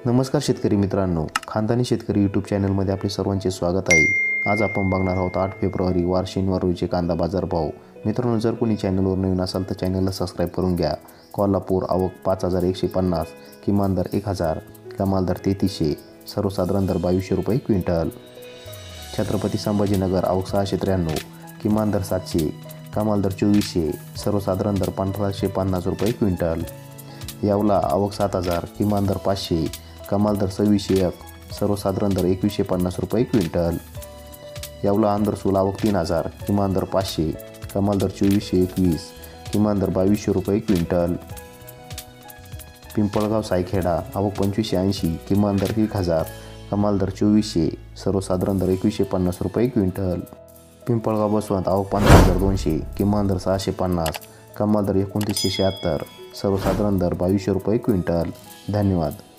नमस्कार शेतकरी मित्रांनो, खानदानी शेतकरी यूट्यूब चॅनलमध्ये आपले सर्वांचे स्वागत आहे। आज आपण बघणार आहोत 8 फेब्रुवारी वार शनिवार रोजीचे कांदा बाजार भाव। मित्रांनो, जर कोणी चॅनलवर नवीन असाल तर चॅनलला सबस्क्राईब करून घ्या। कोल्हापूर आवक 5150, किमान दर 1000, कमाल दर 3300, सर्वसाधारण दर 2200 रुपये क्विंटल। छत्रपती संभाजीनगर आवक 693, किमान दर 700, कमाल दर 2400, सर्वसाधारण दर 1550 रुपये क्विंटल। येवला आवक 7000, किमान दर 500, कमाल दर 2601, सर्वसाधारण दर 2150 रुपये क्विंटल। येवला आंध्रसूल आवक 3000, किमान दर 500, कमाल दर 2421, किमान दर 2200 रुपये क्विंटल। पिंपळगाव सायखेडा आवक 2580, किमान दर 1000, कमाल दर 2400, सर्वसाधारण दर 2150 रुपये क्विंटल। पिंपळगाव बसवंत आवक 15200, किमान दर 650, कमाल दर 2976, सर्वसाधारण दर 2200 रुपये क्विंटल। धन्यवाद।